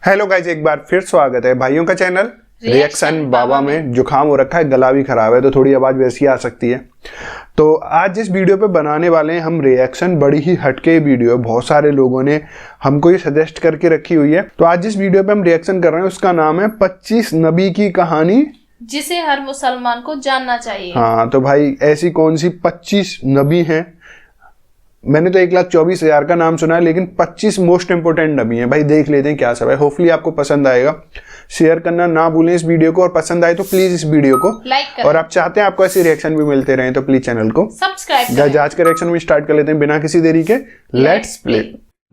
Hello guys, एक बार फिर स्वागत है भाइयों का चैनल रिएक्शन बाबा में। जुकाम हो रखा है, गला भी खराब है, तो थोड़ी आवाज वैसी आ सकती है। तो आज जिस वीडियो पे बनाने वाले हैं हम रिएक्शन, बड़ी ही हटके वीडियो है। बहुत सारे लोगों ने हमको ये सजेस्ट करके रखी हुई है। तो आज जिस वीडियो पे हम रिएक्शन कर रहे हैं उसका नाम है 25 नबी की कहानी जिसे हर मुसलमान को जानना चाहिए। हाँ, तो भाई ऐसी कौन सी 25 नबी हैं? मैंने तो 1,24,000 का नाम सुना है, लेकिन 25 मोस्ट इंपोर्टेंट नबी हैं। भाई देख लेते हैं क्या सब है। होपफुली आपको पसंद आएगा। शेयर करना ना भूलें इस वीडियो को, और पसंद आए तो प्लीज इस वीडियो को लाइक करें। और आप चाहते हैं आपको ऐसे रिएक्शन भी मिलते रहें तो प्लीज चैनल को सब्सक्राइब करें। आज के रिएक्शन में स्टार्ट कर लेते हैं बिना किसी देरी के। Let's play.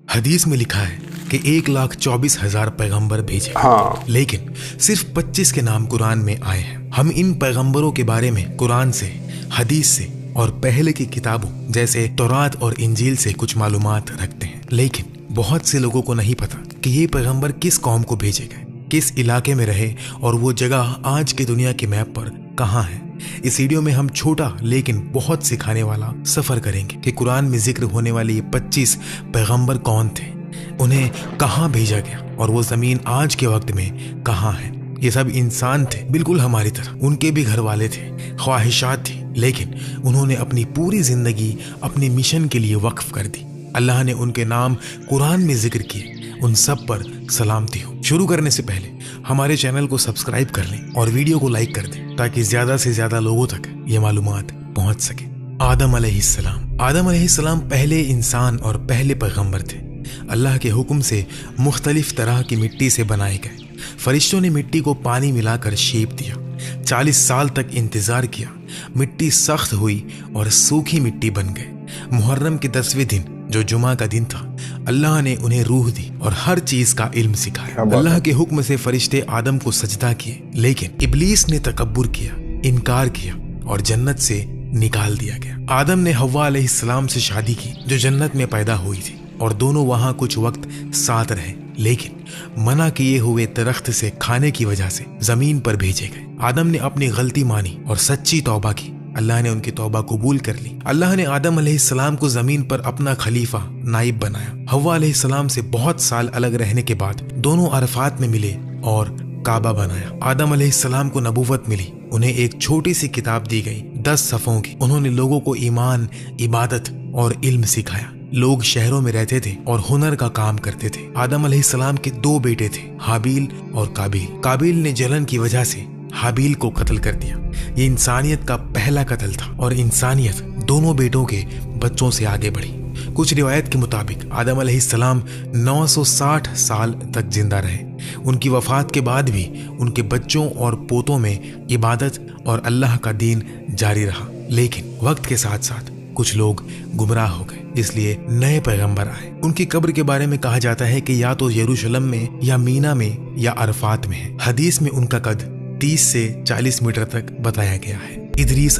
हदीस में लिखा है कि 1,24,000 पैगंबर भेजे, हाँ, लेकिन सिर्फ 25 के नाम कुरान में आए हैं। हम इन पैगंबरों के बारे में कुरान से, हदीस से और पहले की किताबों जैसे तौरात और इंजील से कुछ मालूमात रखते हैं, लेकिन बहुत से लोगों को नहीं पता कि ये पैगंबर किस कौम को भेजे गए, किस इलाके में रहे और वो जगह आज की दुनिया के मैप पर कहाँ है। इस वीडियो में हम छोटा लेकिन बहुत सिखाने वाला सफर करेंगे कि कुरान में जिक्र होने वाले ये 25 पैगंबर कौन थे, उन्हें कहाँ भेजा गया और वो जमीन आज के वक्त में कहाँ है। ये सब इंसान थे बिल्कुल हमारी तरह, उनके भी घर वाले थे, ख्वाहिशात थी, लेकिन उन्होंने अपनी पूरी जिंदगी अपने मिशन के लिए वक्फ कर दी। अल्लाह ने उनके नाम कुरान में जिक्र किए, उन सब पर सलामती हो। शुरू करने से पहले हमारे चैनल को सब्सक्राइब कर लें और वीडियो को लाइक कर दें ताकि ज्यादा से ज्यादा लोगों तक ये मालूमात पहुंच सके। आदम अलैहिस्सलाम पहले इंसान और पहले पैगंबर थे। अल्लाह के हुक्म से मुख्तलिफ तरह की मिट्टी से बनाए गए। फरिश्तों ने मिट्टी को पानी मिलाकर शेप दिया। 40 साल तक इंतजार किया। मिट्टी सख्त हुई और सूखी मिट्टी बन गए। मुहर्रम के 10वें दिन, जो जुमा का दिन था, अल्लाह ने उन्हें रूह दी और हर चीज का इल्म सिखाया। अल्लाह के हुक्म से फरिश्ते आदम को सजदा किए, लेकिन इब्लीस ने तकब्बुर किया, इनकार किया और जन्नत से निकाल दिया गया। आदम ने हव्वा अलैहिस्सलाम से शादी की, जो जन्नत में पैदा हुई थी, और दोनों वहां कुछ वक्त साथ रहे, लेकिन मना किए हुए दरख्त से खाने की वजह से जमीन पर भेजे गए। आदम ने अपनी गलती मानी और सच्ची तौबा की। अल्लाह ने उनकी तौबा कबूल कर ली। अल्लाह ने आदम अलैहिस्सलाम को जमीन पर अपना खलीफा, नाइब बनाया। हव्वा अलैहिस्सलाम से बहुत साल अलग रहने के बाद दोनों अरफात में मिले और काबा बनाया। आदम अलैहिस्सलाम को नबूवत मिली। उन्हें एक छोटी सी किताब दी गई, 10 सफ़ों की। उन्होंने लोगों को ईमान, इबादत और इल्म सिखाया। लोग शहरों में रहते थे और हुनर का काम करते थे। आदम अलैहिस्सलाम के 2 बेटे थे, हाबील और काबिल। काबिल ने जलन की वजह से हाबील को कत्ल कर दिया। ये इंसानियत का पहला कत्ल था और इंसानियत दोनों बेटों के बच्चों से आगे बढ़ी। कुछ रिवायत के मुताबिक आदम अलैहिस्सलाम 960 साल तक जिंदा रहे। उनकी वफात के बाद भी उनके बच्चों और पोतों में इबादत और अल्लाह का दीन जारी रहा, लेकिन वक्त के साथ साथ कुछ लोग गुमराह हो गए, इसलिए नए पैगंबर आए। उनकी कब्र के बारे में कहा जाता है कि या तो यरूशलेम में या मीना में या अरफात में है। हदीस में उनका कद 30 से 40 मीटर तक बताया गया है। इदरीस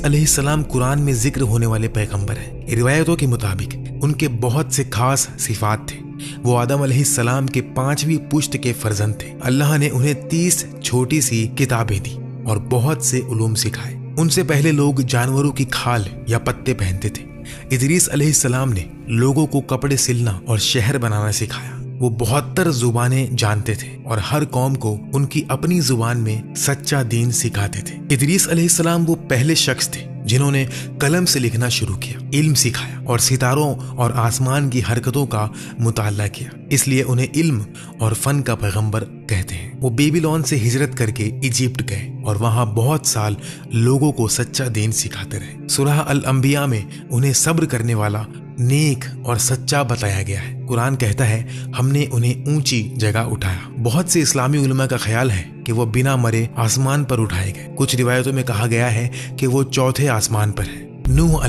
अलैहिस्सलाम कुरान में जिक्र होने वाले पैगंबर हैं। रिवायतों के मुताबिक उनके बहुत से खास सिफात थे। वो आदम अलैहिस्सलाम के 5वीं पुश्त के फर्जंद थे। अल्लाह ने उन्हें 30 छोटी सी किताबें दी और बहुत से उलूम सिखाए। उनसे पहले लोग जानवरों की खाल या पत्ते पहनते थे। इदरीस अलैहिस्सलाम ने लोगों को कपड़े सिलना और शहर बनाना सिखाया। वो 72 जुबानें जानते थे और हर कौम को उनकी अपनी जुबान में सच्चा दीन सिखाते थे। इदरीस अलैहिस्सलाम वो पहले शख्स थे जिन्होंने कलम से लिखना शुरू किया, इल्म सिखाया और सितारों और आसमान की हरकतों का मुताला किया। इसलिए उन्हें इल्म और फन का पैगंबर कहते हैं। वो बेबीलोन से हिजरत करके इजिप्ट गए और वहां बहुत साल लोगों को सच्चा दीन सिखाते रहे। सूरह अल अंबिया में उन्हें सब्र करने वाला, नेक और सच्चा बताया गया है। कुरान कहता है, हमने उन्हें ऊंची जगह उठाया। बहुत से इस्लामी उलमा का ख्याल है कि वो बिना मरे आसमान पर उठाए गए। कुछ रिवायतों में कहा गया है कि वो 4थे आसमान पर है। नूह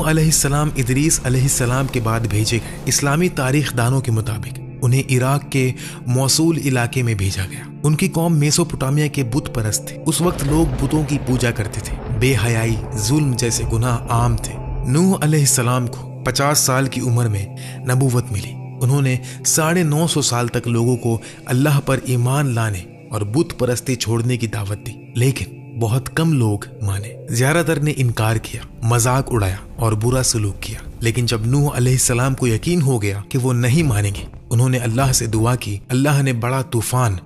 अलैहिस्सलाम इदरीस अलैहिस्सलाम के बाद भेजे गए। इस्लामी तारीख दानों के मुताबिक उन्हें इराक के मौसूल इलाके में भेजा गया। उनकी कौम मेसोपोटामिया के बुत परस्त थे। उस वक्त लोग बुतों की पूजा करते थे। बेहयाई, जुल्म जैसे गुनाह आम थे। नूह अलैहिस्सलाम को 50 साल की उम्र में नबूवत मिली। उन्होंने 950 साल तक लोगों को अल्लाह पर ईमान लाने और बुत परस्ती छोड़ने की दावत दी, लेकिन बहुत कम लोग माने। ज्यादातर ने इनकार किया, मजाक उड़ाया और बुरा सलूक किया। लेकिन जब नूह अलैहिस्सलाम को यकीन हो गया कि वो नहीं मानेंगे, उन्होंने अल्लाह से दुआ की। अल्लाह ने बड़ा तूफान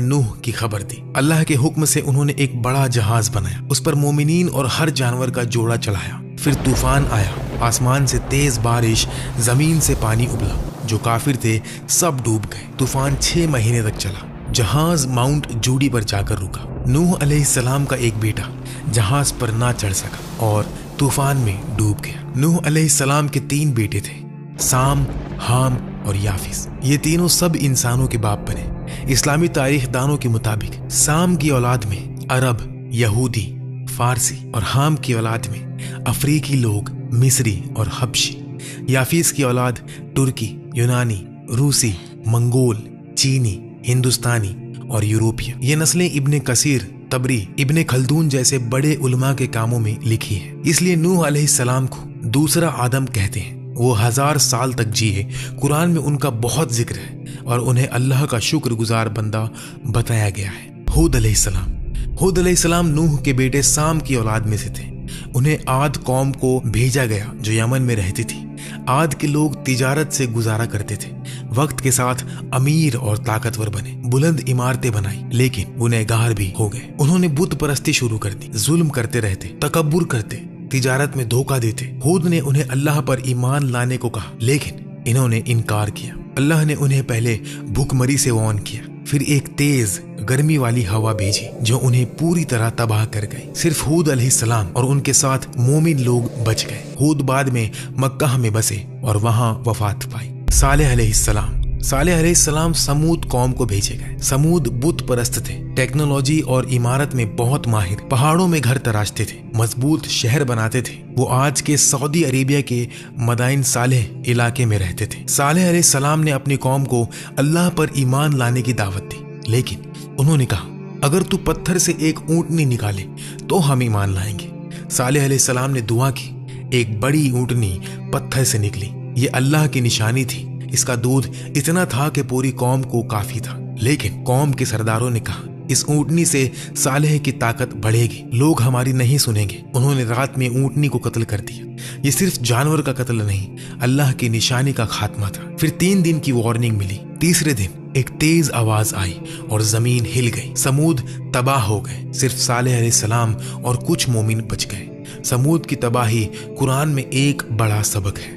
नूह की खबर दी। अल्लाह के हुक्म से उन्होंने एक बड़ा जहाज बनाया, उस पर मोमिनीन और हर जानवर का जोड़ा चढ़ाया। फिर तूफान आया, आसमान से तेज बारिश, जमीन से पानी उबला। जो काफिर थे सब डूब गए। तूफान 6 महीने तक चला। जहाज माउंट जूडी पर जाकर रुका। नूह अलैहिस्सलाम का एक बेटा जहाज पर ना चढ़ सका और तूफान में डूब गया। नूह अलैहिस्सलाम के 3 बेटे थे, साम, हाम और याफिस। ये तीनों सब इंसानों के बाप बने। इस्लामी तारीख दानों के मुताबिक साम की औलाद में अरब, यहूदी, फारसी और हाम की औलाद में अफ्रीकी लोग, मिस्री और हबशी। याफिस की औलाद तुर्की, यूनानी, रूसी, मंगोल, चीनी, हिंदुस्तानी और यूरोपीय। ये नस्लें इब्ने कसीर, तबरी, इब्ने खल्दून जैसे बड़े उलमा के कामों में लिखी है। इसलिए नूह अलैहिस्सलाम को दूसरा आदम कहते हैं। वो 1000 साल तक जिए। कुरान में उनका बहुत जिक्र है और उन्हें अल्लाह का शुक्रगुजार बंदा बताया गया है। हूद अलैहिस्सलाम नूह के बेटे साम की औलाद में से थे। उन्हें आद कौम को भेजा गया जो यमन में रहती थी। आद के लोग तिजारत से गुजारा करते थे। वक्त के साथ अमीर और ताकतवर बने, बुलंद इमारतें बनाई, लेकिन गुनहगार भी हो गए। उन्होंने बुत परस्ती शुरू कर दी, जुल्म करते रहते, तकब्बुर करते, तिजारत में धोखा देते। हूद ने उन्हें अल्लाह पर ईमान लाने को कहा, लेकिन इन्होंने इनकार किया। अल्लाह ने उन्हें पहले भूखमरी से वार्न किया, फिर एक तेज गर्मी वाली हवा भेजी जो उन्हें पूरी तरह तबाह कर गई। सिर्फ हूद अलैहिस्सलाम और उनके साथ मोमिन लोग बच गए। हूद बाद में मक्का में बसे और वहां वफात पाई। सालेह अलैहिस्सलाम समूद कौम को भेजे गए। समूद बुत परस्त थे, टेक्नोलॉजी और इमारत में बहुत माहिर, पहाड़ों में घर तराशते थे, मजबूत शहर बनाते थे। वो आज के सऊदी अरेबिया के मदाइन सालेह इलाके में रहते थे। सालेह अलैहिस्सलाम ने अपनी कौम को अल्लाह पर ईमान लाने की दावत दी, लेकिन उन्होंने कहा, अगर तू पत्थर से एक ऊंटनी निकाले तो हम ईमान लाएंगे। सालेह अलैहिस्सलाम ने दुआ की। एक बड़ी ऊंटनी पत्थर से निकली। ये अल्लाह की निशानी थी। इसका दूध इतना था कि पूरी कौम को काफी था। लेकिन कौम के सरदारों ने कहा, इस ऊंटनी से सालेह की ताकत बढ़ेगी, लोग हमारी नहीं सुनेंगे। उन्होंने रात में ऊंटनी को कत्ल कर दिया। ये सिर्फ जानवर का कत्ल नहीं, अल्लाह की निशानी का खात्मा था। फिर 3 दिन की वार्निंग मिली। तीसरे दिन एक तेज आवाज आई और जमीन हिल गई। समूद तबाह हो गए। सिर्फ सालेह अलैहिस्सलाम और कुछ मोमिन बच गए। समूद की तबाही कुरान में एक बड़ा सबक है।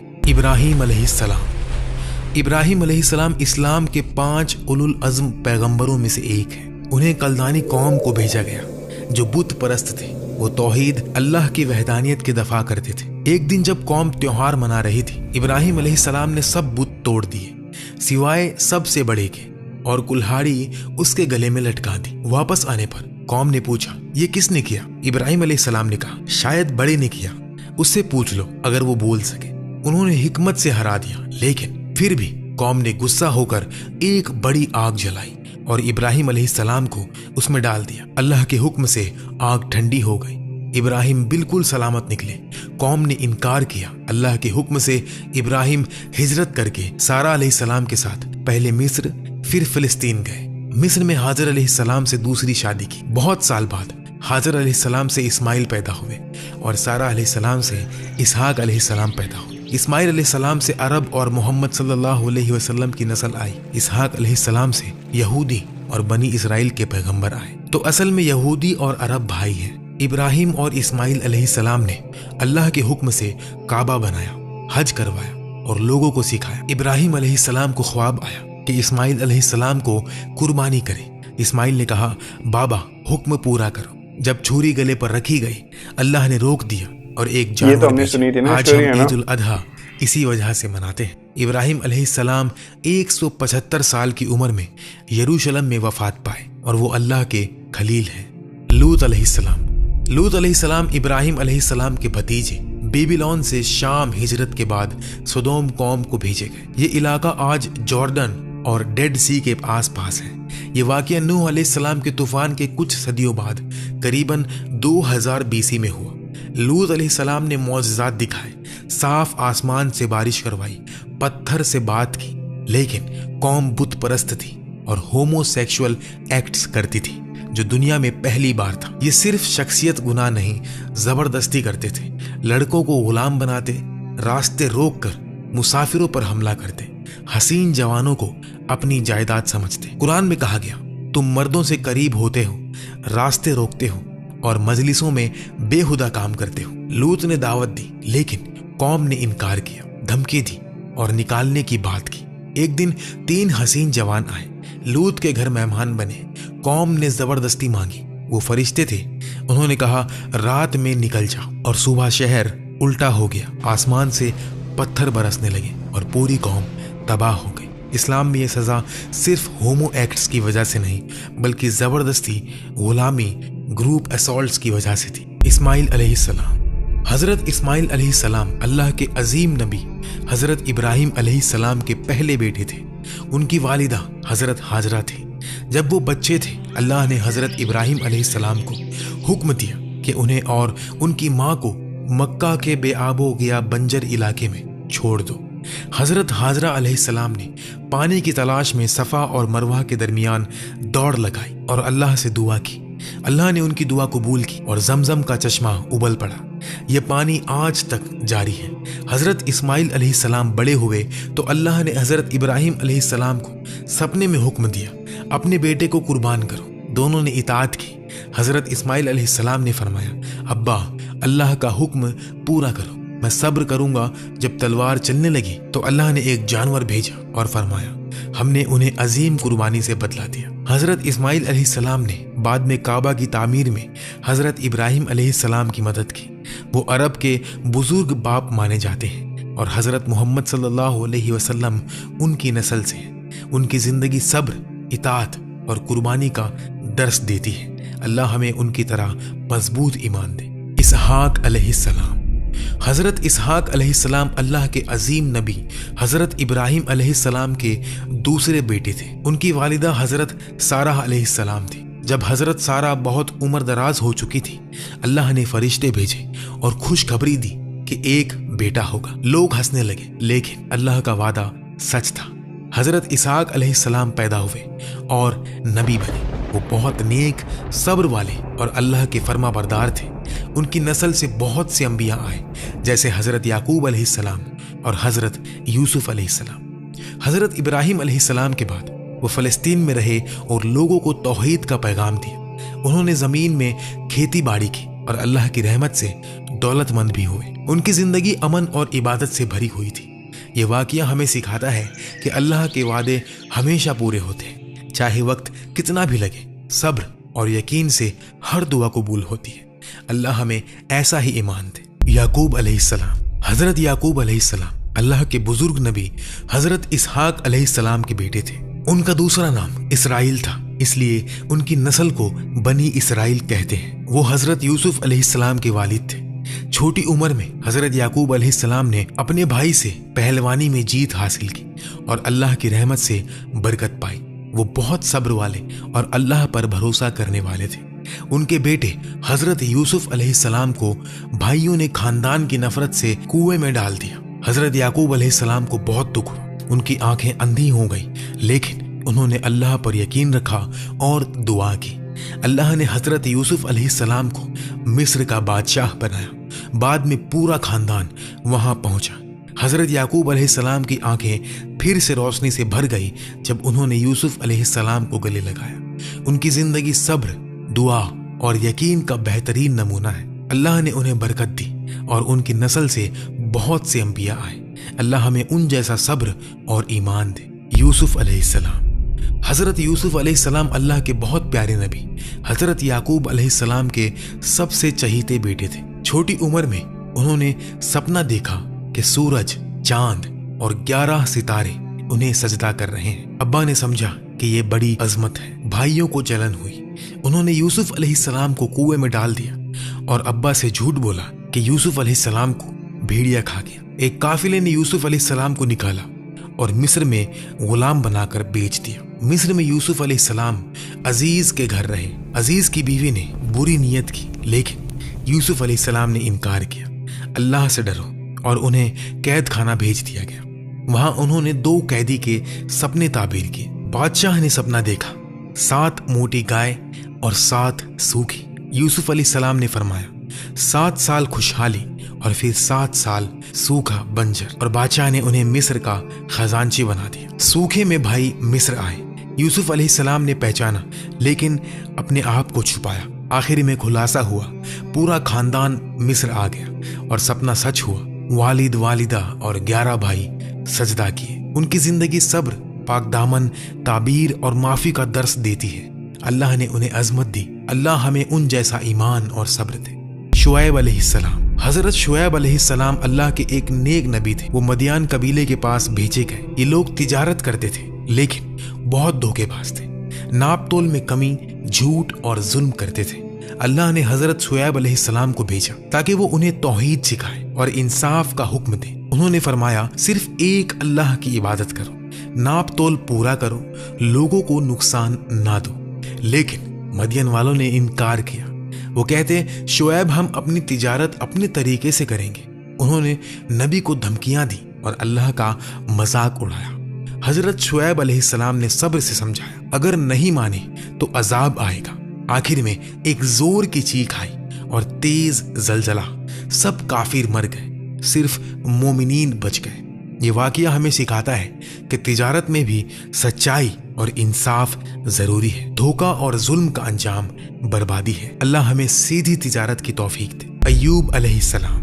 इब्राहिम अलैहिस्सलाम इस्लाम के 5 उलुल अज़्म पैगंबरों में से एक है। उन्हें कल्दानी कौम को भेजा गया जो बुत परस्त थे। वो तौहीद, अल्लाह की वहदानियत के दफा करते थे। एक दिन जब कौम त्योहार मना रही थी, इब्राहिम अलैहिस्सलाम ने सब बुत तोड़ दिए सिवाय सबसे बड़े के, और कुल्हाड़ी उसके गले में लटका दी। वापस आने पर कौम ने पूछा, ये किसने किया? इब्राहिम अलैहिस्सलाम ने कहा, शायद बड़े ने किया, उससे पूछ लो अगर वो बोल सके। उन्होंने हिकमत से हरा दिया, लेकिन फिर भी कौम ने गुस्सा होकर एक बड़ी आग जलाई और इब्राहिम अलैहिस्सलाम को उसमें डाल दिया। अल्लाह के हुक्म से आग ठंडी हो गई। इब्राहिम बिल्कुल सलामत निकले। कौम ने इनकार किया। अल्लाह के हुक्म से इब्राहिम हिजरत करके सारा अलैहिस्सलाम के साथ पहले मिस्र फिर फिलिस्तीन गए। मिस्र में हाजर अलैहिस्सलाम से दूसरी शादी की। बहुत साल बाद हाजर अलैहिस्सलाम से इस्माइल पैदा हुए और सारा अलैहिस्सलाम से इसहाक अलैहिस्सलाम पैदा हुए। इस्माइल अलैहिस्सलाम से अरब और मोहम्मद सल्लल्लाहु अलैहि वसल्लम की नस्ल आई। इसहाक अलैहिस्सलाम से यहूदी और बनी इसराइल के पैगंबर आए। तो असल में यहूदी और अरब भाई हैं। इब्राहिम और इस्माइल अलैहिस्सलाम ने अल्लाह के हुक्म से काबा बनाया, हज करवाया और लोगों को सिखाया। इब्राहिम अलैहिस्सलाम को ख्वाब आया कि इस्माइल अलैहिस्सलाम को कुर्बानी करे। इस्माइल ने कहा, बाबा हुक्म पूरा करो। जब छुरी गले पर रखी गई, अल्लाह ने रोक दिया और एक जानवर आज हम ईद उल अधा इसी वजह से मनाते हैं। इब्राहिम अलैहिस्सलाम 175 साल की उम्र में यरूशलेम में वफात पाए और वो अल्लाह के खलील हैं। लूत अलैहिस्सलाम इब्राहिम अलैहिस्सलाम के भतीजे बेबीलोन से शाम हिजरत के बाद सदोम कौम को भेजे गए। ये इलाका आज जॉर्डन और डेड सी के आसपास है। ये वाकया नूह अलैहिस्सलाम के तूफान के कुछ सदियों बाद करीबन 2000 BC में हुआ। लूत अलैहिस्सलाम ने मौजज़ात दिखाए, साफ आसमान से बारिश करवाई, पत्थर से बात की, लेकिन कौम बुत परस्त थी और होमोसेक्सुअल एक्ट्स करती थी। जो दुनिया में पहली बार था। ये सिर्फ शख्सियत गुनाह नहीं, जबरदस्ती करते थे, लड़कों को गुलाम बनाते, रास्ते रोककर मुसाफिरों पर हमला करते, हसीन जवानों को अपनी जायदाद समझते। कुरान में कहा गया, तुम मर्दों से करीब होते हो, रास्ते रोकते हो और मजलिसों में बेहुदा काम करते हो। लूत ने दावत दी, लेकिन कौम ने इनकार किया, धमकी दी और निकालने की बात की। एक दिन 3 हसीन जवान आए, लूत के घर मेहमान बने। कौम ने जबरदस्ती मांगी। वो फरिश्ते थे। उन्होंने कहा, रात में निकल जाओ, और सुबह शहर उल्टा हो गया। आसमान से पत्थर बरसने लगे और पूरी कौम तबाह हो गई। इस्लाम में ये सजा सिर्फ होमो एक्ट्स की वजह से नहीं, बल्कि जबरदस्ती, गुलामी, ग्रुप असॉल्ट्स की वजह से थी। इस्माइल अलैहिस्सलाम। हजरत इस्माइल अलैहिस्सलाम अल्लाह के अजीम नबी हजरत इब्राहिम अलैहिस्सलाम के पहले बेटे थे। उनकी वालिदा हजरत हाजरा थी। जब वो बच्चे थे, अल्लाह ने हजरत इब्राहिम अलैहिस्सलाम को हुक्म दिया कि उन्हें और उनकी माँ को मक्का के बेआबो गया बंजर इलाके में छोड़ दो। हजरत हाजरा अलैहिस्सलाम ने पानी की तलाश में सफ़ा और मरवा के दरमियान दौड़ लगाई और अल्लाह से दुआ की। अल्लाह ने उनकी दुआ कबूल की और जमजम का चश्मा उबल पड़ा। यह पानी आज तक जारी है। हजरत इस्माइल अलैहिस्सलाम बड़े हुए तो अल्लाह ने हजरत इब्राहिम अलैहिस्सलाम को सपने में हुक्म दिया, अपने बेटे को कुर्बान करो। दोनों ने इताअत की। हजरत इस्माइल अलैहिस्सलाम ने फरमाया, अब्बा, अल्लाह का हुक्म पूरा करो, मैं सब्र करूंगा। जब तलवार चलने लगी तो अल्लाह ने एक जानवर भेजा और फरमाया, हमने उन्हें अजीम कुर्बानी से बदला दिया। हजरत इस्माइल अलैहिस्सलाम ने बाद में काबा की तामीर में हजरत इब्राहिम अलैहिस्सलाम की मदद की। वो अरब के बुजुर्ग बाप माने जाते हैं और हजरत मोहम्मद सल्लल्लाहु अलैहि वसल्लम उनकी नस्ल से हैं। उनकी जिंदगी सब्र, इताअत और कुर्बानी का दर्स देती है। अल्लाह हमें उनकी तरह मजबूत ईमान दे। इसहाक अलैहिस्सलाम। हजरत इसहाक अलैहिस्सलाम अल्लाह के अजीम नबी हजरत इब्राहिम अलैहिस्सलाम के दूसरे बेटे थे। उनकी वालिदा हजरत सारा अलैहिस्सलाम थी। जब हजरत सारा बहुत उम्र दराज हो चुकी थी, अल्लाह ने फरिश्ते भेजे और खुशखबरी दी कि एक बेटा होगा। लोग हंसने लगे, लेकिन अल्लाह का वादा सच था। हजरत इसहाक अलैहिस्सलाम पैदा हुए और नबी बने। वो बहुत नेक, सब्र वाले और अल्लाह के फर्मा बरदार थे। उनकी नस्ल से बहुत से अंबिया आए, जैसे हजरत याकूब अलैहिस्सलाम और हजरत यूसुफ अलैहिस्सलाम। हजरत इब्राहिम अलैहिस्सलाम के बाद वो फ़लस्तीन में रहे और लोगों को तौहीद का पैगाम दिया। उन्होंने ज़मीन में खेती बाड़ी की और अल्लाह की रहमत से दौलतमंद भी हुए। उनकी ज़िंदगी अमन और इबादत से भरी हुई थी। ये वाक़या हमें सिखाता है कि अल्लाह के वादे हमेशा पूरे होते हैं, चाहे वक्त कितना भी लगे। सब्र और यकीन से हर दुआ कबूल होती है। अल्लाह हमें ऐसा ही ईमान दे। याकूब अलैहिस्सलाम। हजरत याकूब अलैहिस्सलाम अल्लाह के बुजुर्ग नबी हजरत इसहाक अलैहिस्सलाम के बेटे थे। उनका दूसरा नाम इसराइल था, इसलिए उनकी नस्ल को बनी इसराइल कहते हैं। वो हजरत यूसुफ अलैहिस्सलाम के वालिद थे। छोटी उम्र में हजरत याकूब अलैहिस्सलाम ने अपने भाई से पहलवानी में जीत हासिल की और अल्लाह की रहमत से बरकत पाई। वो बहुत सब्र वाले और अल्लाह पर भरोसा करने वाले थे। उनके बेटे हजरत यूसुफ अलैहिस्सलाम को भाइयों ने खानदान की नफरत से कुएं में डाल दिया। हजरत याकूब अलैहिस्सलाम को बहुत दुख हुआ। उनकी आंखें अंधी हो गई, लेकिन उन्होंने अल्लाह पर यकीन रखा और दुआ की। अल्लाह ने हजरत यूसुफ अलैहिस्सलाम को मिस्र का बादशाह बनाया। बाद में पूरा खानदान वहां पहुंचा। हजरत याकूब अलैहिस्सलाम की आंखें फिर से रोशनी से भर गई जब उन्होंने यूसुफ अलैहिस्सलाम को गले लगाया। उनकी जिंदगी सब्र, दुआ और यकीन का बेहतरीन नमूना है। अल्लाह ने उन्हें बरकत दी और उनकी नस्ल से बहुत से अंबिया आए। अल्लाह हमें उन जैसा सब्र और ईमान दे। यूसुफ अलैहिस्सलाम। हजरत यूसुफ अलैहिस्सलाम अल्लाह के बहुत प्यारे नबी हजरत याकूब अलैहिस्सलाम के सबसे चहीते बेटे थे। छोटी उम्र में उन्होंने सपना देखा कि सूरज, चांद और 11 सितारे उन्हें सजदा कर रहे हैं। अब्बा ने समझा कि ये बड़ी अजमत है। भाइयों को जलन हुई। उन्होंने यूसुफ अलैहिस्सलाम को कुएं में डाल दिया और अब्बा से झूठ बोला कि यूसुफ अलैहिस्सलाम को भेड़िया खा गया। एक काफिले ने यूसुफ अलैहिस्सलाम को निकाला और मिस्र में गुलाम बनाकर बेच दिया। मिस्र में यूसुफ अलैहिस्सलाम अजीज के घर रहे। अजीज की बीवी ने बुरी नीयत की, लेकिन यूसुफ अलैहिस्सलाम ने इनकार किया। अल्लाह से डरो, और उन्हें कैद खाना भेज दिया गया। वहां उन्होंने 2 कैदी के सपने ताबीर किए। बादशाह ने सपना देखा, 7 मोटी गाय और 7 सूखी। यूसुफ अलैहिस्सलाम ने फरमाया 7 साल खुशहाली और फिर 7 साल सूखा बंजर, और बादशाह ने उन्हें मिस्र का खजांची बना दिया। सूखे में भाई मिस्र आए। यूसुफ अलैहिस्सलाम ने पहचाना लेकिन अपने आप को छुपाया। आखिर में खुलासा हुआ, पूरा खानदान मिस्र आ गया और सपना सच हुआ। वालिद, वालिदा और 11 भाई सजदा किए। उनकी जिंदगी सब्र, पाकदामन, ताबीर और माफी का दर्स देती है। अल्लाह ने उन्हें अजमत दी। अल्लाह हमें उन जैसा ईमान और सब्र दे। शुएब अलैहिस्सलाम। हजरत शुएब अलैहिस्सलाम अल्लाह के एक नेक नबी थे। वो मदियान कबीले के पास भेजे गए। ये लोग तिजारत करते थे लेकिन बहुत धोखेबाज थे। नाप तोल में कमी, झूठ और जुल्म करते थे। अल्लाह ने हजरत शुएब अलैहिस्सलाम को भेजा ताकि वो उन्हें तौहीद सिखाए और इंसाफ का हुक्म दे। उन्होंने फरमाया सिर्फ एक अल्लाह की इबादत करो, नाप तोल पूरा करो, लोगों को नुकसान ना दो। लेकिन मदियन वालों ने इनकार किया। वो कहते शुएब हम अपनी तिजारत अपने तरीके से करेंगे। उन्होंने नबी को धमकियां दी और अल्लाह का मजाक उड़ाया। हजरत शुएब अलैहिस्सलाम ने सब्र से समझाया, अगर नहीं माने तो अजाब आएगा। आखिर में एक जोर की चीख आई और तेज जलजला। सब काफिर मर गए, सिर्फ मोमिनीन बच गए। ये वाकया हमें सिखाता है कि तिजारत में भी सच्चाई और इंसाफ जरूरी है। धोखा और जुल्म का अंजाम बर्बादी है। अल्लाह हमें सीधी तिजारत की तौफीक दे। अय्यूब अलैहिस्सलाम।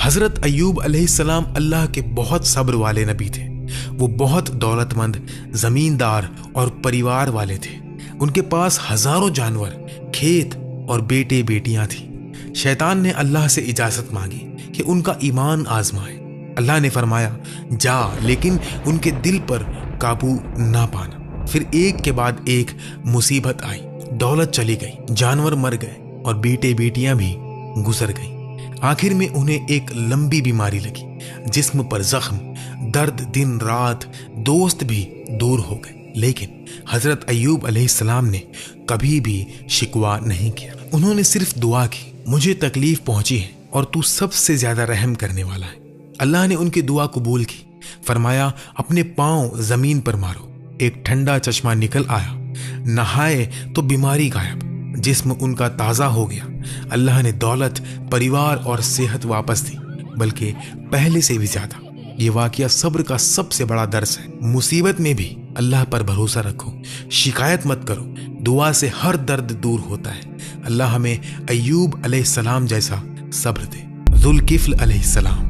हजरत अय्यूब अलैहिस्सलाम अल्लाह के बहुत सब्र वाले नबी थे। वो बहुत दौलतमंद, जमींदार और परिवार वाले थे। उनके पास हजारों जानवर, खेत और बेटे बेटियां थी। शैतान ने अल्लाह से इजाजत मांगी कि उनका ईमान आजमाए। अल्लाह ने फरमाया जा, लेकिन उनके दिल पर काबू ना पाना। फिर एक के बाद एक मुसीबत आई। दौलत चली गई, जानवर मर गए और बेटे बेटियां भी गुजर गई। आखिर में उन्हें एक लंबी बीमारी लगी। जिस्म पर जख्म, दर्द दिन रात, दोस्त भी दूर हो गए। लेकिन हजरत अय्यूब अलैहिस्सलाम ने कभी भी शिकवा नहीं किया। उन्होंने सिर्फ दुआ की, मुझे तकलीफ पहुंची है और तू सबसे ज्यादा रहम करने वाला है। अल्लाह ने उनकी दुआ कबूल की। फरमाया अपने पांव जमीन पर मारो। एक ठंडा चश्मा निकल आया। नहाए तो बीमारी गायब, जिस्म उनका ताज़ा हो गया। अल्लाह ने दौलत, परिवार और सेहत वापस दी, बल्कि पहले से भी ज्यादा। ये वाकया सब्र का सबसे बड़ा दर्स है। मुसीबत में भी अल्लाह पर भरोसा रखो, शिकायत मत करो। दुआ से हर दर्द दूर होता है। अल्लाह हमें अय्यूब अलैहिस्सलाम जैसा सब्र दे। जुल्किफ्ल अलैहिस्सलाम।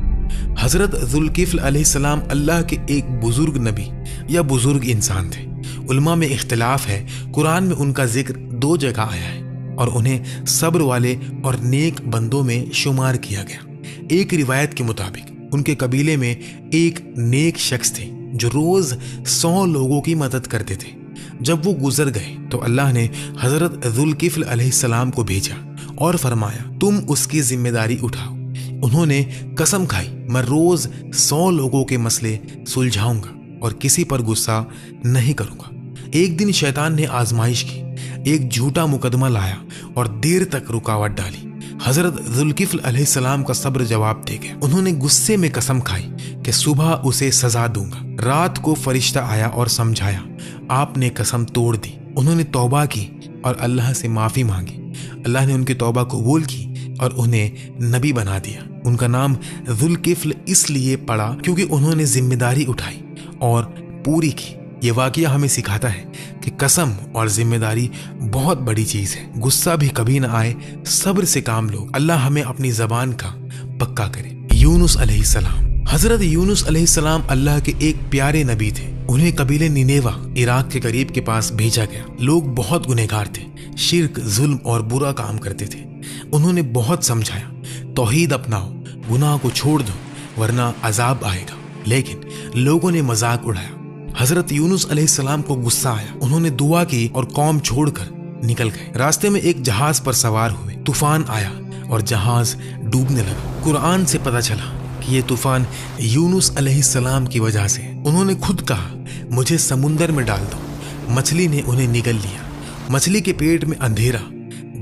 हजरत जुल्किफ्ल अलैहिस्सलाम अल्लाह के एक बुजुर्ग नबी या बुजुर्ग इंसान थे। उलमा में इख्तिलाफ है। कुरान में उनका जिक्र 2 जगह आया है और उन्हें सब्र वाले और नेक बंदों में शुमार किया गया। एक रिवायत के मुताबिक उनके कबीले में एक नेक शख्स थे जो रोज 100 लोगों की मदद करते थे। जब वो गुजर गए तो अल्लाह ने हजरत जुल्किफ्ल अलैहिस्सलाम को भेजा और फरमाया तुम उसकी जिम्मेदारी उठाओ। उन्होंने कसम खाई, मैं रोज 100 लोगों के मसले सुलझाऊंगा और किसी पर गुस्सा नहीं करूंगा। एक दिन शैतान ने आजमाइश की, एक झूठा मुकदमा लाया और देर तक रुकावट डाली। हजरत जुल्किफ्ल अलैहिस्सलाम का सब्र जवाब दे गया। उन्होंने गुस्से में कसम खाई कि सुबह उसे सजा दूंगा। रात को फरिश्ता आया और समझाया, आपने कसम तोड़ दी। उन्होंने तौबा की और अल्लाह से माफी मांगी। अल्लाह ने उनकी तौबा कबूल की और उन्हें नबी बना दिया। उनका नाम जुल्किफ्ल इसलिए पड़ा क्योंकि उन्होंने जिम्मेदारी उठाई और पूरी की। ये वाकया हमें सिखाता है कि कसम और जिम्मेदारी बहुत बड़ी चीज है। गुस्सा भी कभी ना आए, सब्र से काम लो। अल्लाह हमें अपनी जबान का पक्का करे। यूनुस अलैहिस्सलाम। हजरत यूनुस अलैहिस्सलाम अल्लाह के एक प्यारे नबी थे। उन्हें कबीले निनेवा इराक के करीब के पास भेजा गया। लोग बहुत गुनहगार थे, शिर्क, जुल्म और बुरा काम करते थे। उन्होंने बहुत समझाया, तौहीद अपनाओ, गुनाह को छोड़ दो वरना अजाब आएगा। लेकिन लोगों ने मजाक उड़ाया। हजरत यूनुस अलैहिस्सलाम को गुस्सा आया। उन्होंने दुआ की और कौम छोड़कर निकल गए। रास्ते में एक जहाज पर सवार हुए। तूफान आया और जहाज डूबने लगा। कुरान से पता चला कि ये तूफान यूनुस अलैहिस्सलाम की वजह से। उन्होंने खुद कहा, मुझे समुंदर में डाल दो। मछली ने उन्हें निगल लिया। मछली के पेट में अंधेरा,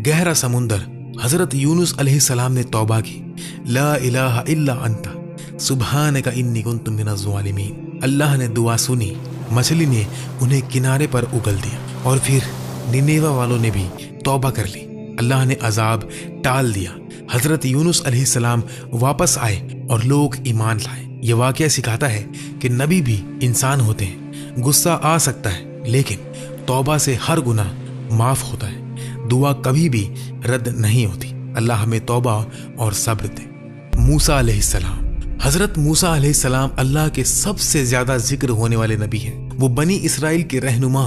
गहरा समुंदर। हजरत यूनुस अलैहिस्सलाम ने तौबा की, ला इलाहा इल्ला अंता सुब्हानका इन्नी कुन्तु मिनज़ ज़ालिमीन। अल्लाह ने दुआ सुनी। मछली ने उन्हें किनारे पर उगल दिया और फिर निनेवा वालों ने भी तौबा कर ली। अल्लाह ने अजाब टाल दिया। हजरत यूनुस अलैहिस्सलाम वापस आए और लोग ईमान लाए। ये वाकया सिखाता है कि नबी भी इंसान होते हैं, गुस्सा आ सकता है, लेकिन तौबा से हर गुनाह माफ होता है। दुआ कभी भी रद्द नहीं होती। अल्लाह हमें तौबा और सब्र दे। मूसा अलैहिस्सलाम, हजरत मूसा अलैहिस्सलाम अल्लाह के सबसे ज्यादा जिक्र होने वाले नबी हैं। वो बनी इसराइल के रहनुमा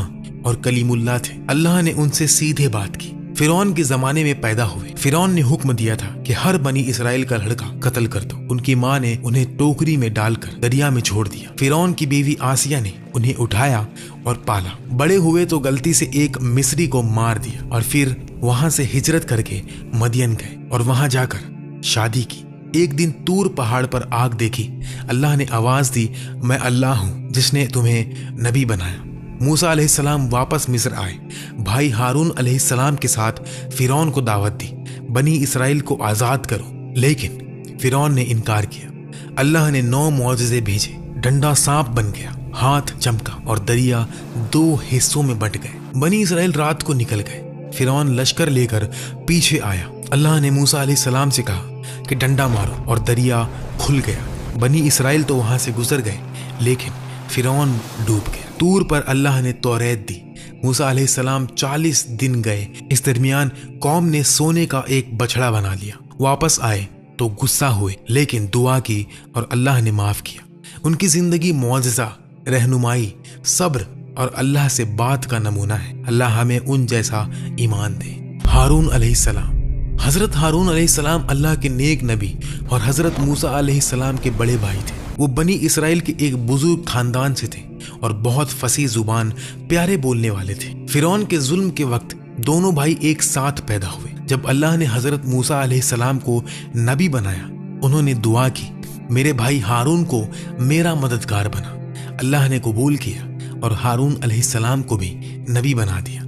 और कलीमुल्लाह थे। अल्लाह ने उनसे सीधे बात की। फिरौन के जमाने में पैदा हुए। फिरौन ने हुक्म दिया था कि हर बनी इसराइल का लड़का कत्ल कर दो। उनकी माँ ने उन्हें टोकरी में डालकर दरिया में छोड़ दिया। फिरौन की बीवी आसिया ने उन्हें उठाया और पाला। बड़े हुए तो गलती से एक मिस्री को मार दिया और फिर वहां से हिजरत करके मदियन गए और वहां जाकर शादी की। एक दिन तूर पहाड़ पर आग देखी। अल्लाह ने आवाज दी, मैं अल्लाह हूं जिसने तुम्हें नबी बनाया। मूसा अलैहिस्सलाम वापस मिस्र आए। भाई हारून अलैहिस्सलाम के साथ फिरौन को दावत दी, बनी इसराइल को आजाद करो, लेकिन फिरौन ने इनकार किया। अल्लाह ने 9 मौजज़े भेजे। डंडा सांप बन गया, हाथ चमका और दरिया 2 हिस्सों में बंट गए। बनी इसराइल रात को निकल गए। फिरौन लश्कर लेकर पीछे आया। अल्लाह ने मूसा अलैहिस्सलाम से कहा कि डंडा मारो और दरिया खुल गया। बनी इसराइल तो वहां से गुजर गए, लेकिन फिरौन डूब गया। तूर पर अल्लाह ने तौरेत दी। मूसा अलैहिस्सलाम 40 दिन गए। इस दरमियान कौम ने सोने का एक बछड़ा बना लिया। वापस आए तो गुस्सा हुए, लेकिन दुआ की और अल्लाह ने माफ किया। उनकी जिंदगी मौजज़ा, रहनुमाई, सब्र और अल्लाह से बात का नमूना है। अल्लाह हमें उन जैसा ईमान दे। हारून अलैहिस्सलाम, हजरत हारून अलैहिस्सलाम अल्लाह के नेक नबी और हजरत मूसा अलैहिस्सलाम के बड़े भाई थे। वो बनी इसराइल के एक बुजुर्ग खानदान से थे और बहुत फसी जुबान, प्यारे बोलने वाले थे। फिरौन के जुल्म के वक्त दोनों भाई एक साथ पैदा हुए। जब अल्लाह ने हजरत मूसा अलैहिस्सलाम को नबी बनाया, उन्होंने दुआ की, मेरे भाई हारून को मेरा मददगार बना। अल्लाह ने कबूल किया और हारून अलैहिस्सलाम को भी नबी बना दिया।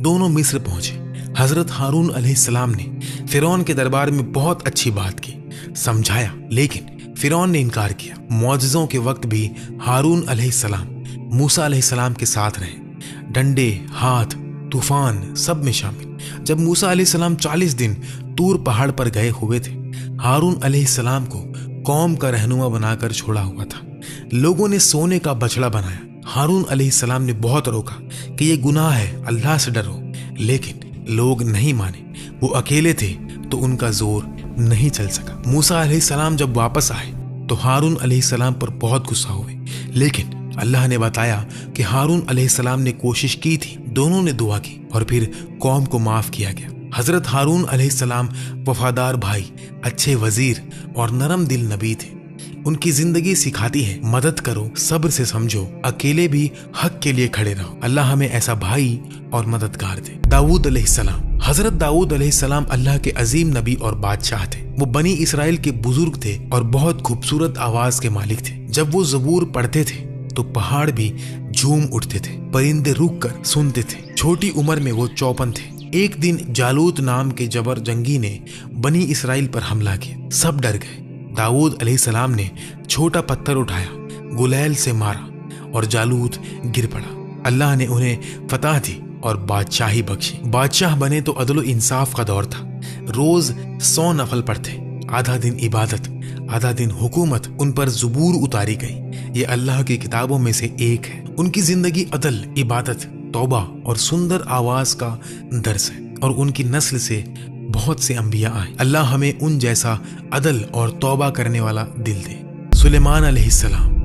दोनों मिस्र पहुंचे। हजरत हारून अलैहिस्सलाम ने फिरौन के दरबार में बहुत अच्छी बात की, समझाया, लेकिन फिरौन ने इनकार किया। मौजज़ों के वक्त भी हारून अलैहिस्सलाम मूसा अलैहिस्सलाम के साथ रहे। डंडे, हाथ, तूफान सब में शामिल। जब मूसा अलैहिस्सलाम 40 दिन तूर पहाड़ पर गए हुए थे, हारून अलैहिस्सलाम को कौम का रहनुमा बनाकर छोड़ा हुआ था। लोगों ने सोने का बछड़ा बनाया। हारून अलैहिस्सलाम ने बहुत रोका कि ये गुनाह है, अल्लाह से डरो, लेकिन लोग नहीं माने। वो अकेले थे तो उनका जोर नहीं चल सका। मूसा अलैहिस्सलाम जब वापस आए तो हारून अलैहिस्सलाम पर बहुत गुस्सा हुए, लेकिन अल्लाह ने बताया कि हारून अलैहिस्सलाम ने कोशिश की थी। दोनों ने दुआ की और फिर कौम को माफ किया गया। हजरत हारून अलैहिस्सलाम वफादार भाई, अच्छे वजीर और नरम दिल नबी थे। उनकी जिंदगी सिखाती है, मदद करो, सब्र से समझो, अकेले भी हक के लिए खड़े रहो। अल्लाह हमें ऐसा भाई और मददगार दे। दाऊद अलैहिस्सलाम, हजरत दाऊद अलैहिस्सलाम अल्लाह के अजीम नबी और बादशाह थे। वो बनी इसराइल के बुजुर्ग थे और बहुत खूबसूरत आवाज के मालिक थे। जब वो ज़बूर पढ़ते थे तो पहाड़ भी झूम उठते थे, परिंदे रुक कर सुनते थे। छोटी उम्र में वो 54 थे। एक दिन जालूत नाम के जबर जंगी ने बनी इसराइल पर हमला किया। सब डर गए। दाऊद अलैहिस्सलाम ने छोटा पत्थर उठाया, गुलैल से मारा और जालूत गिर पड़ा। अल्लाह ने उन्हें फतह दी और बादशाही बख्शी। बादशाह बने तो अदल इंसाफ का दौर था। रोज 100 नफल पढ़ते, आधा दिन इबादत, आधा दिन हुकूमत। उन पर ज़बूर उतारी गई। ये अल्लाह की किताबों में से एक है। उनकी जिंदगी अदल, इबादत, तौबा और सुंदर आवाज का दर्स है और उनकी नस्ल से बहुत से अंबिया आए। अल्लाह हमें उन जैसा अदल और तौबा करने वाला दिल दे। सुलेमान अलैहिस्सलाम,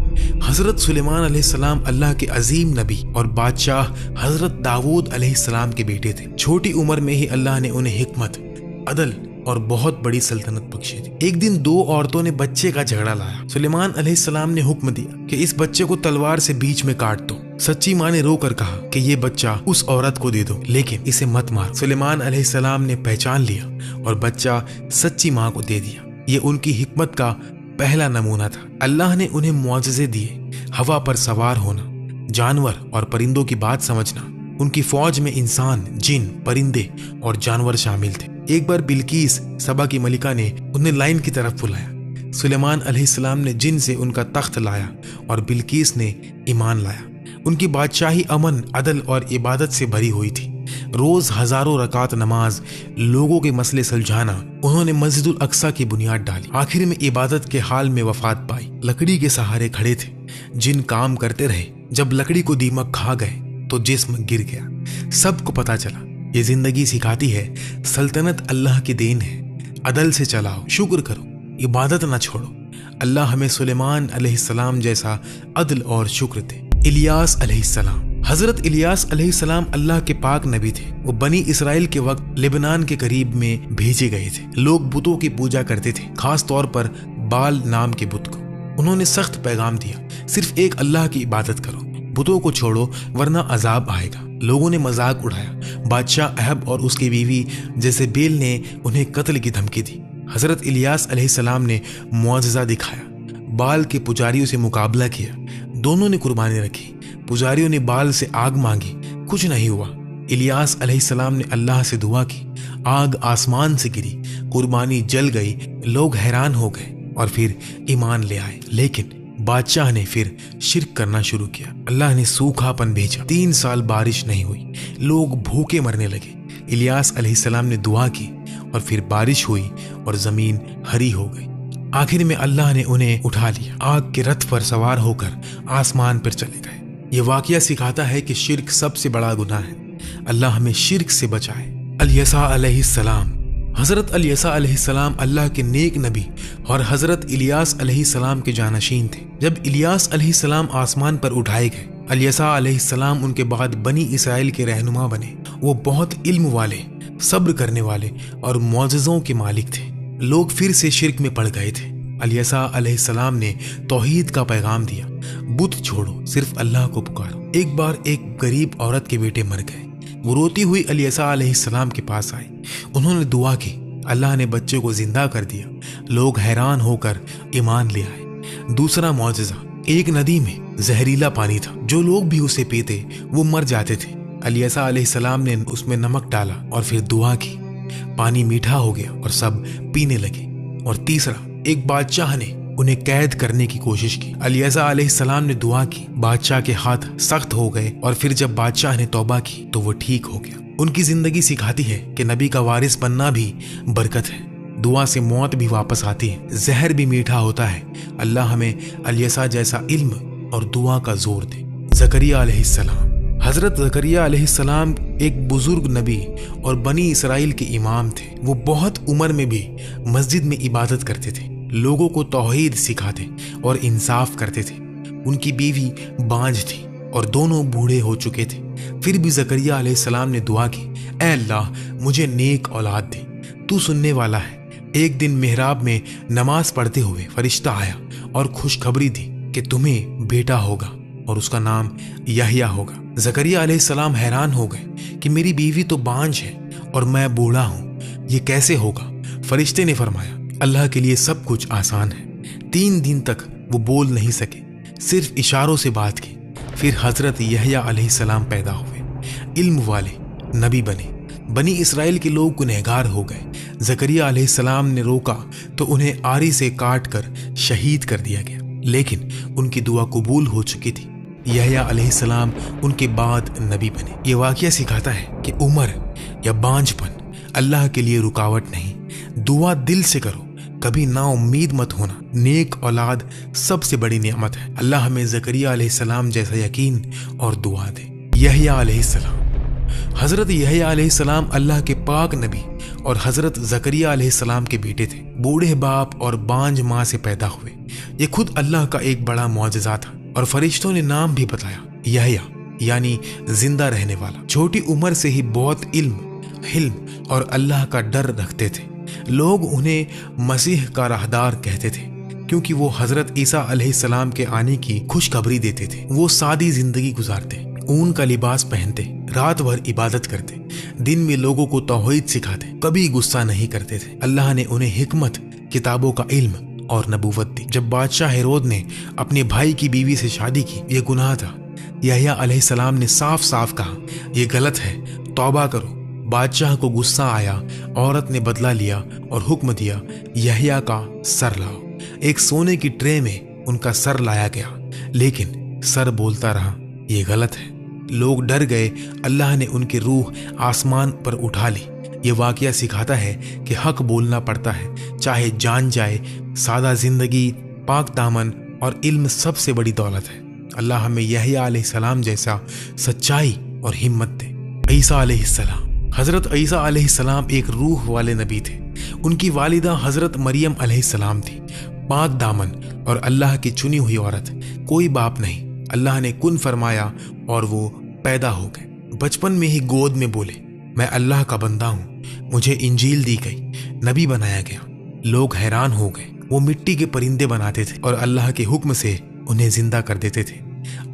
हजरत सुलेमान अलैहिस्सलाम अल्लाह के अजीम नबी और बादशाह हजरत दाऊद अलैहिस्सलाम के बेटे थे। छोटी उम्र में ही अल्लाह ने उन्हें हिकमत, अदल और बहुत बड़ी सल्तनत बख्शी थी। एक दिन 2 औरतों ने बच्चे का झगड़ा लाया। सुलेमान अलैहिस्सलाम ने हुक्म दिया कि इस बच्चे को तलवार से बीच में काट दो। सच्ची माँ ने रो कर कहा कि ये बच्चा उस औरत को दे दो, लेकिन इसे मत मार। सुलेमान अलैहिस्सलाम ने पहचान लिया और बच्चा सच्ची माँ को दे दिया। ये उनकी हिकमत का पहला नमूना था। अल्लाह ने उन्हें मुआजिज़े दिए, हवा पर सवार होना, जानवर और परिंदों की बात समझना। उनकी फौज में इंसान, जिन, परिंदे और जानवर शामिल थे। एक बार बिल्कीस, सबा की मलिका ने उन्हें लाइन की तरफ बुलाया। सुलेमान अलैहिस्सलाम ने जिन से उनका तख्त लाया और बिल्कीस ने ईमान लाया। उनकी बादशाही अमन, अदल और इबादत से भरी हुई थी। रोज हजारों रकात नमाज, लोगों के मसले सुलझाना, उन्होंने मस्जिदुल अक्सा की बुनियाद डाली। आखिर में इबादत के हाल में वफात पाई। लकड़ी के सहारे खड़े थे, जिन काम करते रहे। जब लकड़ी को दीमक खा गए तो जिस्म गिर गया। सबको पता चला। ये जिंदगी सिखाती है सल्तनत अल्लाह की देन है। अदल से चलाओ, शुक्र करो, इबादत न छोड़ो। अल्लाह हमें सुलेमान अलैहिस्सलाम जैसा अदल और शुक्र दे। इलियास अलैहिस्सलाम। हजरत इलियास अलैहिस्सलाम अल्लाह के पाक नबी थे। वो बनी इसराइल के वक्त लेबनान के करीब में भेजे गए थे। लोग बुतों की पूजा करते थे, खास तौर पर बाल नाम के बुत को। उन्होंने सख्त पैगाम दिया, सिर्फ एक अल्लाह की इबादत करो, बुतों को छोड़ो वरना अजाब आएगा। लोगों ने मजाक उड़ाया। बादशाह अहब और उसकी बीवी जेज़ेबेल ने उन्हें कत्ल की धमकी दी। हजरत इलियास अलैहिस्सलाम ने मुआजिजा दिखाया, बाल के पुजारियों से मुकाबला किया। दोनों ने कुर्बानी रखी। पुजारियों ने बाल से आग मांगी, कुछ नहीं हुआ। इलियास अलैहिस्सलाम ने अल्लाह से दुआ की, आग आसमान से गिरी, कुर्बानी जल गई। लोग हैरान हो गए और फिर ईमान ले आए। लेकिन बादशाह ने फिर शिर्क करना शुरू किया। अल्लाह ने सूखापन भेजा। 3 साल बारिश नहीं हुई। लोग भूखे मरने लगे। इलियास अलैहिस्सलाम ने दुआ की और फिर बारिश हुई और जमीन हरी हो गई। आखिर में अल्लाह ने उन्हें उठा लिया। आग के रथ पर सवार होकर आसमान पर चले गए। ये वाकया सिखाता है कि शिर्क सबसे बड़ा गुनाह है। अल्लाह हमें शिर्क से बचाए। अल-यसा अलैहिस्सलाम। हजरत अल-यसा अलैहिस्सलाम अल्लाह के नेक नबी और हजरत इलियास अलैहिस्सलाम के जानशीन थे। जब इलियास अलैहिस्सलाम आसमान पर उठाए गए, अल-यसा अलैहिस्सलाम उनके बाद बनी इसराइल के रहनुमा बने। वो बहुत इल्म वाले, सब्र करने वाले और मौजज़ों के मालिक थे। लोग फिर से शिर्क में पड़ गए थे। अल-यसा अलैहिस्सलाम ने तौहीद का पैगाम दिया, बुत छोड़ो, सिर्फ अल्लाह को पुकारो। एक बार एक गरीब औरत के बेटे मर गए। वो रोती हुई अल-यसा अलैहिस्सलाम के पास आई। उन्होंने दुआ की, अल्लाह ने बच्चे को जिंदा कर दिया। लोग हैरान होकर ईमान ले आए। दूसरा मौजज़ा, एक नदी में जहरीला पानी था। जो लोग भी उसे पीते वो मर जाते थे। अल-यसा अलैहिस्सलाम ने उसमें नमक डाला और फिर दुआ की। पानी मीठा हो गया और सब पीने लगे। और तीसरा, एक बादशाह ने उन्हें कैद करने की कोशिश की। अल-यसा अलैहिस्सलाम ने दुआ की। बादशाह के हाथ सख्त हो गए और फिर जब बादशाह ने तौबा की तो वो ठीक हो गया। उनकी जिंदगी सिखाती है कि नबी का वारिस बनना भी बरकत है। दुआ से मौत भी वापस आती है, जहर भी मीठा होता है। अल्लाह हमें अल-यसा जैसा इल्म और दुआ का जोर दे। ज़करिया अलैहिस्सलाम। हजरत ज़करिया अलैहिस्सलाम एक बुजुर्ग नबी और बनी इसराइल के इमाम थे। वो बहुत उम्र में भी मस्जिद में इबादत करते थे, लोगों को तौहीद सिखाते और इंसाफ करते थे। उनकी बीवी बांझ थी और दोनों बूढ़े हो चुके थे। फिर भी ज़करिया अलैहिस्सलाम ने दुआ की, ऐ अल्लाह मुझे नेक औलाद दे, तू सुनने वाला है। एक दिन मेहराब में नमाज पढ़ते हुए फरिश्ता आया और खुशखबरी दी कि तुम्हें बेटा होगा और उसका नाम यहया होगा। ज़करिया अलैहिस्सलाम हैरान हो गए कि मेरी बीवी तो बांझ है और मैं बूढ़ा हूँ, ये कैसे होगा। फरिश्ते ने फरमाया, अल्लाह के लिए सब कुछ आसान है। 3 दिन तक वो बोल नहीं सके, सिर्फ इशारों से बात की। फिर हजरत यहया अलैहिस्सलाम पैदा हुए, इल्म वाले नबी बने। बनी इसराइल के लोग गुनहगार हो गए। ज़करिया अलैहिस्सलाम ने रोका तो उन्हें आरी से काट कर शहीद कर दिया गया, लेकिन उनकी दुआ कबूल हो चुकी थी। यहया अलैहिस्सलाम उनके बाद नबी बने। ये वाकया सिखाता है कि उम्र या बांझपन अल्लाह के लिए रुकावट नहीं। दुआ दिल से करो, कभी ना उम्मीद मत होना। नेक औलाद सबसे बड़ी नेमत है। अल्लाह हमें ज़करिया अलैहिस्सलाम जैसा यकीन और दुआ दे। यहया अलैहिस्सलाम। हजरत यहया अलैहिस्सलाम अल्लाह के पाक नबी और हजरत ज़करिया अलैहिस्सलाम के बेटे थे। बूढ़े बाप और बांझ माँ से पैदा हुए। ये खुद अल्लाह का एक बड़ा मौजज़ा था। और फरिश्तों ने नाम भी बताया, यहया यानी जिंदा रहने वाला। छोटी उम्र से ही बहुत इल्म, हिल्म और अल्लाह का डर रखते थे। लोग उन्हें मसीह का राहदार कहते थे क्योंकि वो हजरत ईसा अलैहिस्सलाम के आने की खुशखबरी देते थे। वो सादी जिंदगी गुजारते, ऊन का लिबास पहनते, रात भर इबादत करते, दिन में लोगों को तौहीद सिखाते, कभी गुस्सा नहीं करते थे। अल्लाह ने उन्हें हिकमत, किताबों का इल्म और नबूवत दी। जब बादशाह हेरोद ने अपने भाई की बीवी से शादी की, ये गुनाह था। यहया अलैहिस्सलाम ने साफ साफ कहा, ये गलत है, तौबा करो। बादशाह को गुस्सा आया। औरत ने बदला लिया और हुक्म दिया, यहया का सर लाओ। एक सोने की ट्रे में उनका सर लाया गया, लेकिन सर बोलता रहा, ये गलत है। लोग डर गए, अल्लाह ने उनकी रूह आसमान पर उठा ली। ये वाकया सिखाता है कि हक बोलना पड़ता है, चाहे जान जाए। सादा जिंदगी, पाक दामन और इल्म सबसे बड़ी दौलत है। अल्लाह हमें यहया अलैहिस्सलाम जैसा सच्चाई और हिम्मत दे। ईसा अलैहिस्सलाम, हज़रत ईसा अलैहिस्सलाम एक रूह वाले नबी थे। उनकी वालिदा हज़रत मरियम अलैहिस्सलाम थी, पाक दामन और अल्लाह की चुनी हुई औरत। कोई बाप नहीं, अल्लाह ने कुन फरमाया और वो पैदा हो गए। बचपन में ही गोद में बोले, मैं अल्लाह का बंदा हूँ, मुझे इंजील दी गई, नबी बनाया गया। लोग हैरान हो गए। वो मिट्टी के परिंदे बनाते थे और अल्लाह के हुक्म से उन्हें जिंदा कर देते थे।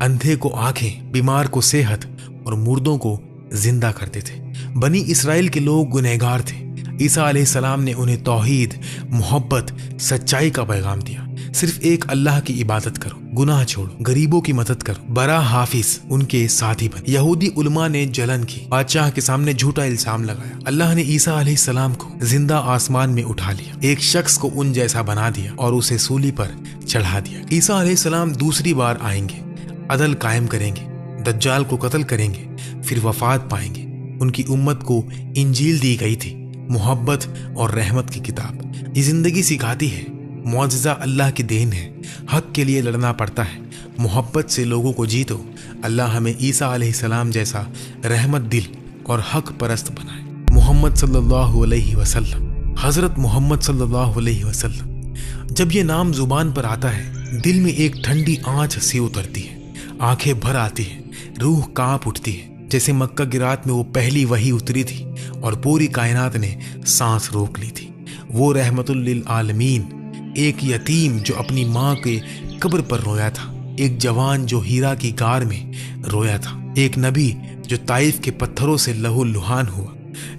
अंधे को आंखें, बीमार को सेहत और मुर्दों को जिंदा करते थे। बनी इसराइल के लोग गुनहगार थे। ईसा अलैहिस्सलाम ने उन्हें तौहीद, मोहब्बत, सच्चाई का पैगाम दिया। सिर्फ एक अल्लाह की इबादत करो, गुनाह छोड़ो, गरीबों की मदद करो। बरा हाफिज उनके साथी बने। यहूदी उलमा ने जलन की, बादशाह के सामने झूठा इल्जाम लगाया। अल्लाह ने ईसा अलैहिस्सलाम को जिंदा आसमान में उठा लिया, एक शख्स को उन जैसा बना दिया और उसे सूली पर चढ़ा दिया। ईसा अलैहिस्सलाम दूसरी बार आएंगे, अदल कायम करेंगे, दज्जाल को कत्ल करेंगे, फिर वफात पाएंगे। उनकी उम्मत को इंजील दी गई थी, मोहब्बत और रहमत की किताब। ये जिंदगी सिखाती है, मौजज़ा अल्लाह की देन है। हक के लिए लड़ना पड़ता है, मोहब्बत से लोगों को जीतो। अल्लाह हमें ईसा अलैहिस्सलाम जैसा रहमत दिल और हक परस्त बनाए। मोहम्मद सल्लल्लाहु अलैहि वसल्लम, हज़रत मोहम्मद सल्लल्लाहु अलैहि वसल्लम। जब ये नाम जुबान पर आता है, दिल में एक ठंडी आंच सी उतरती है, आंखें भर आती है, रूह कांप उठती है। जैसे मक्का की रात में वो पहली वही उतरी थी और पूरी कायनात ने सांस रोक ली थी। वो रहमतुल लिल आलमीन, एक यतीम जो अपनी माँ के कब्र पर रोया था, एक जवान जो हीरा की गार में रोया था, एक नबी जो ताइफ के पत्थरों से लहू लुहान हुआ,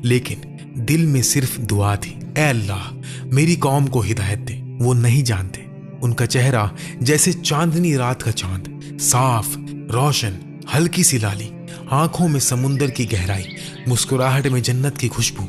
लेकिन दिल में सिर्फ दुआ थी, ऐ अल्लाह मेरी कौम को हिदायत दे। वो नहीं जानते, उनका चेहरा जैसे चांदनी रात का चांद, साफ, रोशन, हल्की सी लाली, आंखों में समुंदर की गहराई, मुस्कुराहट में जन्नत की खुशबू।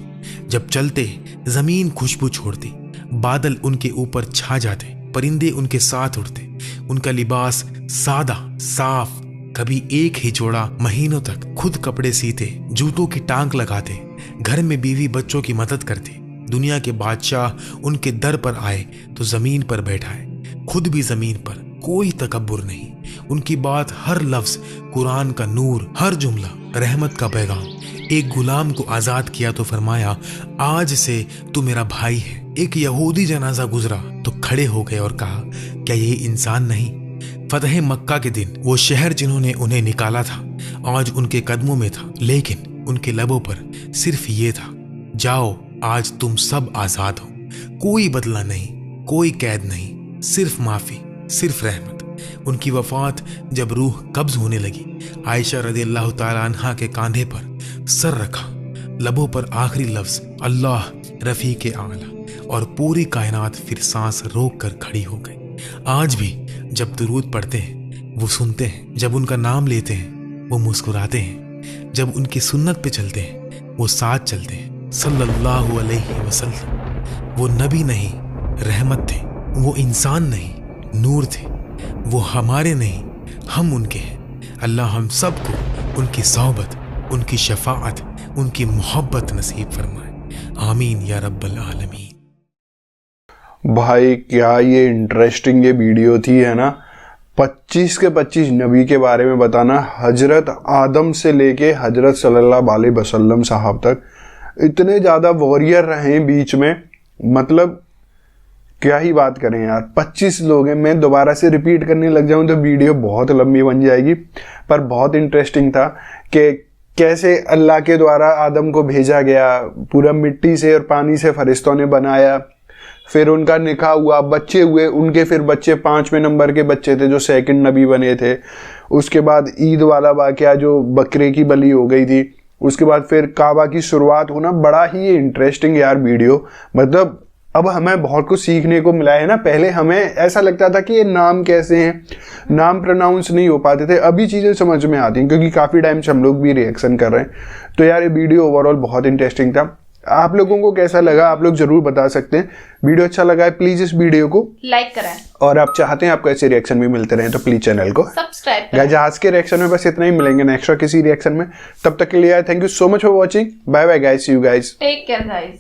जब चलते जमीन खुशबू छोड़ती, बादल उनके ऊपर छा जाते, परिंदे उनके साथ उड़ते। उनका लिबास सादा, साफ, कभी एक ही जोड़ा महीनों तक खुद कपड़े सीते, जूतों की टांग लगाते, घर में बीवी बच्चों की मदद करते। दुनिया के बादशाह उनके दर पर आए तो जमीन पर बैठाए, खुद भी जमीन पर, कोई तकब्बुर नहीं। उनकी बात, हर लफ्ज कुरान का नूर, हर जुमला रहमत का पैगाम। एक गुलाम को आजाद किया तो फरमाया, आज से तू मेरा भाई है। एक यहूदी जनाजा गुजरा तो खड़े हो गए और कहा, क्या ये इंसान नहीं? फतह मक्का के दिन वो शहर जिन्होंने उन्हें निकाला था आज उनके कदमों में था, लेकिन उनके लबों पर सिर्फ ये था, जाओ आज तुम सब आजाद हो। कोई बदला नहीं, कोई कैद नहीं, सिर्फ माफी, सिर्फ रहमत। उनकी वफात जब रूह कब्ज होने लगी, आयशा रज़ियल्लाहु ताला अन्हा के कांधे पर सर रखा, लबों पर आखिरी लफ्ज अल्लाह रफ़ीक़ आला, और पूरी कायनात फिर सांस रोक कर खड़ी हो गई। आज भी जब दुरूद पढ़ते हैं वो सुनते हैं, जब उनका नाम लेते हैं वो मुस्कुराते हैं, जब उनकी सुन्नत पे चलते हैं वो साथ चलते हैं। सल्लल्लाहु अलैहि वसल्लम वो नबी नहीं, रहमत थे। वो इंसान नहीं, नूर थे। वो हमारे नहीं, हम उनके हैं। अल्लाह हम सबको उनकी सोहबत, उनकी शफाअत, उनकी मोहब्बत नसीब फरमाए। आमीन या रब्बल आलमीन। भाई क्या ये इंटरेस्टिंग ये वीडियो थी, है ना। 25 के 25 नबी के बारे में बताना, हजरत आदम से लेके हजरत सल्लल्लाहु अलैहि वसल्लम साहब तक इतने ज़्यादा वॉरियर रहे बीच में, मतलब क्या ही बात करें यार। 25 लोग हैं। मैं दोबारा से रिपीट करने लग जाऊं तो वीडियो बहुत लंबी बन जाएगी, पर बहुत इंटरेस्टिंग था कि कैसे अल्लाह के द्वारा आदम को भेजा गया, पूरा मिट्टी से और पानी से फरिश्तों ने बनाया, फिर उनका निकाह हुआ, बच्चे हुए, उनके फिर बच्चे 5वें नंबर के बच्चे थे जो सेकंड नबी बने थे। उसके बाद ईद वाला वाक़या जो बकरे की बलि हो गई थी, उसके बाद फिर काबा की शुरुआत होना। बड़ा ही इंटरेस्टिंग यार वीडियो, मतलब अब हमें बहुत कुछ सीखने को मिला है ना। पहले हमें ऐसा लगता था कि ये नाम कैसे हैं, नाम प्रोनाउंस नहीं हो पाते थे, अभी चीज़ें समझ में आती हैं क्योंकि काफ़ी टाइम से हम लोग भी रिएक्शन कर रहे हैं। तो यार ये वीडियो ओवरऑल बहुत इंटरेस्टिंग था। आप लोगों को कैसा लगा आप लोग जरूर बता सकते हैं। वीडियो अच्छा लगा है प्लीज इस वीडियो को लाइक कराएं और आप चाहते हैं आपको ऐसे रिएक्शन भी मिलते रहे तो प्लीज चैनल को सब्सक्राइब करें। गाइस आज के रिएक्शन में बस इतना ही, मिलेंगे नेक्स्ट किसी रिएक्शन में, तब तक के लिए thank you so much for watching, bye bye guys, see you guys, take care guys.